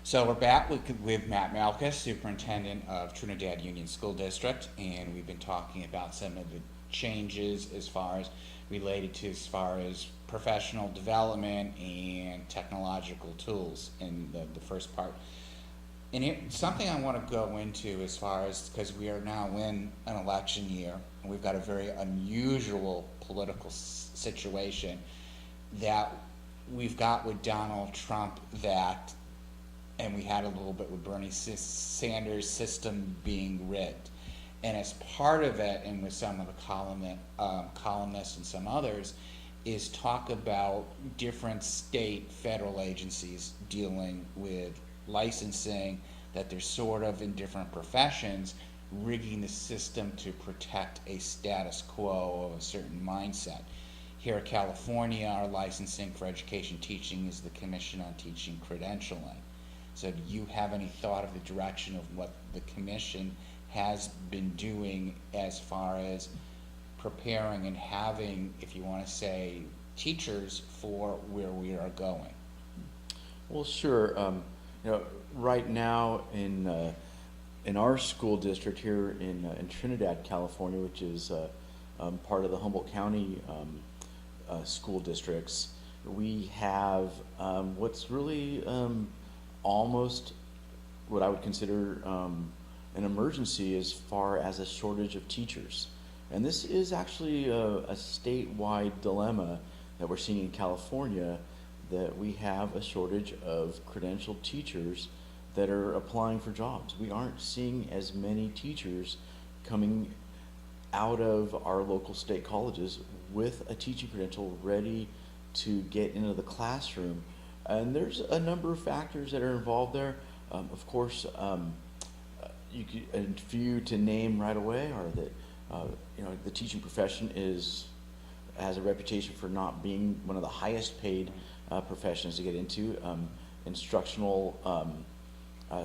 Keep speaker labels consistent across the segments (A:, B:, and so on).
A: So we're back with Matt Malkus, Superintendent of Trinidad Union School District, and we've been talking about some of the changes as far as related to as far as professional development and technological tools in the first part. And something I want to go into as far as, because we are now in an election year, and we've got a very unusual political situation that we've got with Donald Trump that, and we had a little bit with Bernie Sanders' system being rigged. And as part of it, and with some of the columnists and some others, is talk about different state federal agencies dealing with licensing, that they're sort of in different professions, rigging the system to protect a status quo of a certain mindset. Here in California, our licensing for education teaching is the Commission on Teaching Credentialing. So do you have any thought of the direction of what the commission has been doing as far as preparing and having, if you want to say, teachers for where we are going?
B: Well, sure. Right now in our school district here in Trinidad, California, which is part of the Humboldt County school districts, we have what's really almost what I would consider an emergency as far as a shortage of teachers. And this is actually a statewide dilemma that we're seeing in California, that we have a shortage of credentialed teachers that are applying for jobs. We aren't seeing as many teachers coming out of our local state colleges with a teaching credential ready to get into the classroom. And there's a number of factors that are involved there. Of course, a few to name right away are that the teaching profession has a reputation for not being one of the highest paid professions to get into. Instructional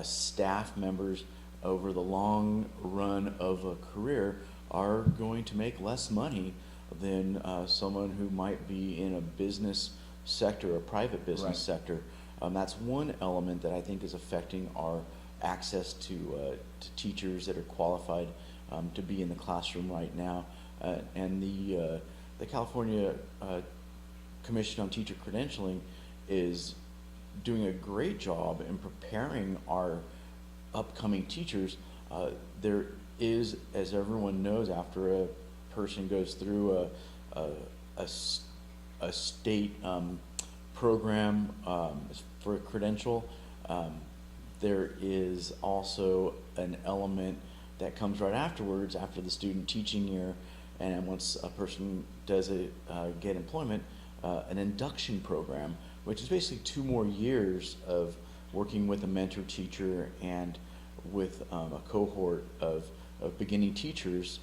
B: staff members over the long run of a career are going to make less money than someone who might be in a business sector, a private business sector. That's one element that I think is affecting our access to teachers that are qualified to be in the classroom right now. And the California Commission on Teacher Credentialing is doing a great job in preparing our upcoming teachers. There is, as everyone knows, after a person goes through a state program for a credential, there is also an element that comes right afterwards, after the student teaching year, and once a person does get employment, an induction program, which is basically 2 more years of working with a mentor teacher and with a cohort of beginning teachers,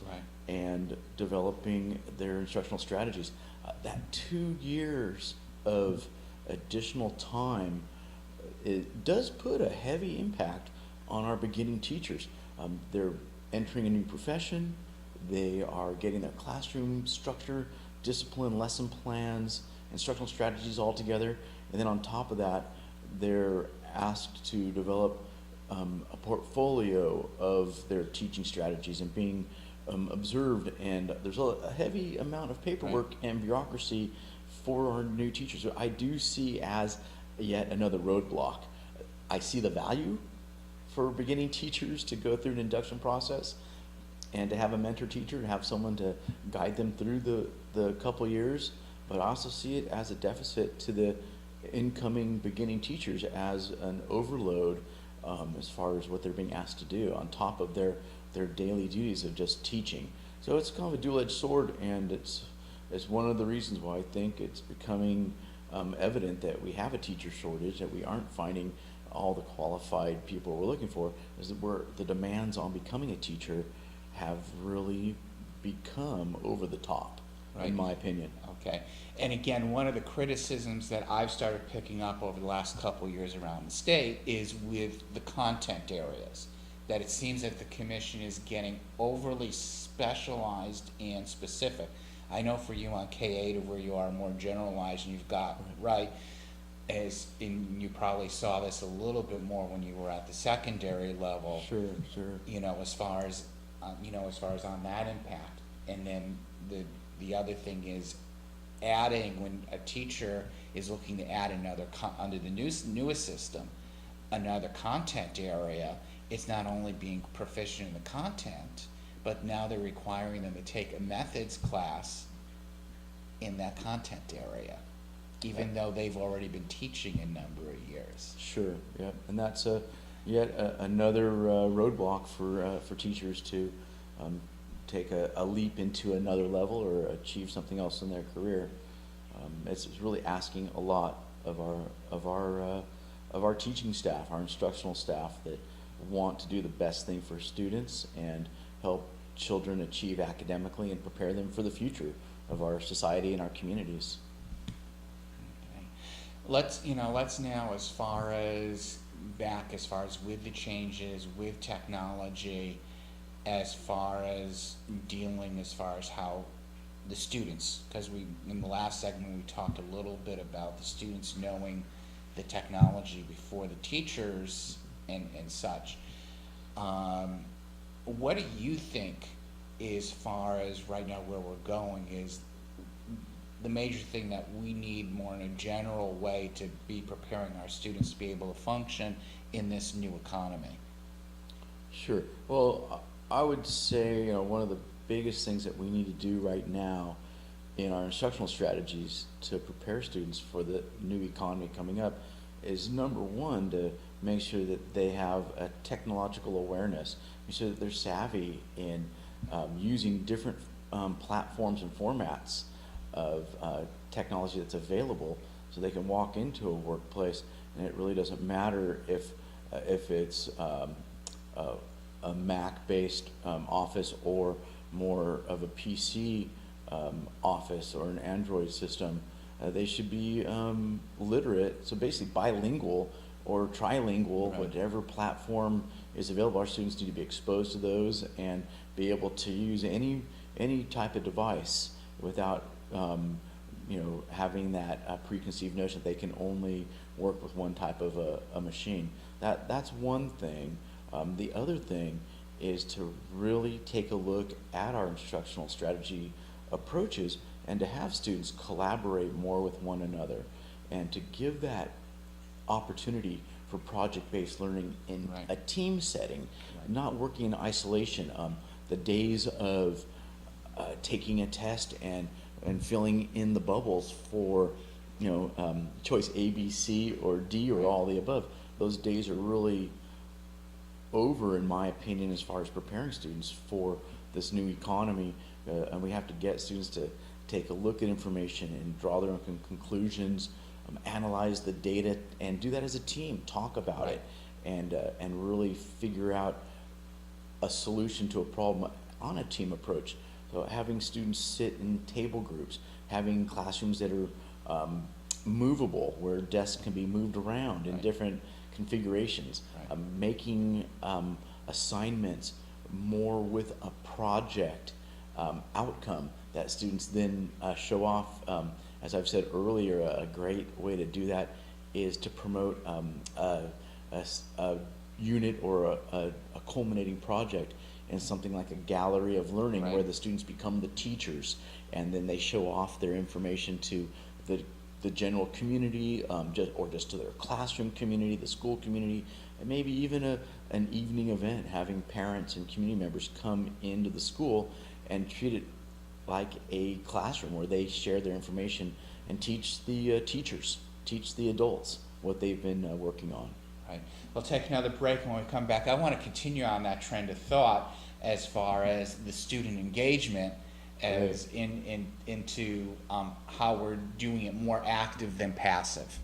B: and developing their instructional strategies. That 2 years of additional time, it does put a heavy impact on our beginning teachers. They're entering a new profession, they are getting their classroom structure, discipline, lesson plans, instructional strategies all together, and then on top of that, they're asked to develop a portfolio of their teaching strategies and being observed, and there's a heavy amount of paperwork and bureaucracy for our new teachers. So I do see as yet another roadblock. I see the value for beginning teachers to go through an induction process and to have a mentor teacher, to have someone to guide them through the couple years, but I also see it as a deficit to the incoming beginning teachers as an overload as far as what they're being asked to do on top of their daily duties of just teaching. So it's kind of a dual-edged sword, and it's one of the reasons why I think it's becoming evident that we have a teacher shortage, that we aren't finding all the qualified people we're looking for, is that the demands on becoming a teacher have really become over the top, in my opinion.
A: Okay. And again, one of the criticisms that I've started picking up over the last couple of years around the state is with the content areas, that it seems that the commission is getting overly specialized and specific. I know for you on K-8 or where you are more generalized and you've got, and you probably saw this a little bit more when you were at the secondary level.
B: Sure, sure.
A: As far as, as far as on that impact. And then the other thing is adding, when a teacher is looking to add another, under the newest system, another content area, it's not only being proficient in the content, but now they're requiring them to take a methods class in that content area, even though they've already been teaching a number of years.
B: Sure, yep, and that's yet another roadblock for teachers to take a leap into another level or achieve something else in their career. It's really asking a lot of our teaching staff, our instructional staff, that want to do the best thing for students and help children achieve academically and prepare them for the future of our society and our communities.
A: Okay. Let's now, as far as with the changes, with technology, as far as how the students, because in the last segment we talked a little bit about the students knowing the technology before the teachers and such. What do you think, as far as right now where we're going, is the major thing that we need more in a general way to be preparing our students to be able to function in this new economy?
B: Sure. Well, I would say one of the biggest things that we need to do right now in our instructional strategies to prepare students for the new economy coming up is, number one, to make sure that they have a technological awareness, make sure that they're savvy in using different platforms and formats of technology that's available, so they can walk into a workplace and it really doesn't matter if it's a Mac-based office or more of a PC office or an Android system. They should be literate, so basically bilingual or trilingual,
A: Right.
B: Whatever platform is available. Our students need to be exposed to those and be able to use any type of device without having that preconceived notion that they can only work with one type of a machine. That's one thing. The other thing is to really take a look at our instructional strategy approaches and to have students collaborate more with one another and to give that opportunity for project-based learning in
A: Right.
B: a team setting,
A: Right.
B: not working in isolation. The days of taking a test and filling in the bubbles for choice A, B, C, or D, or
A: Right.
B: all the above, those days are really over, in my opinion, as far as preparing students for this new economy. And we have to get students to take a look at information and draw their own conclusions, analyze the data, and do that as a team, talk about
A: Right.
B: it, and really figure out a solution to a problem on a team approach. So having students sit in table groups, having classrooms that are movable, where desks can be moved around in
A: Right.
B: different configurations,
A: Right.
B: Making assignments more with a project outcome that students then show off. As I've said earlier, a great way to do that is to promote a unit or a culminating project in something like a gallery of learning,
A: Right.
B: where the students become the teachers and then they show off their information to the general community, just to their classroom community, the school community, and maybe even an evening event, having parents and community members come into the school and treat it like a classroom where they share their information and teach the teachers, teach the adults what they've been working on.
A: Right. We'll take another break. When we come back, I want to continue on that trend of thought as far as the student engagement as into how we're doing it more active than passive.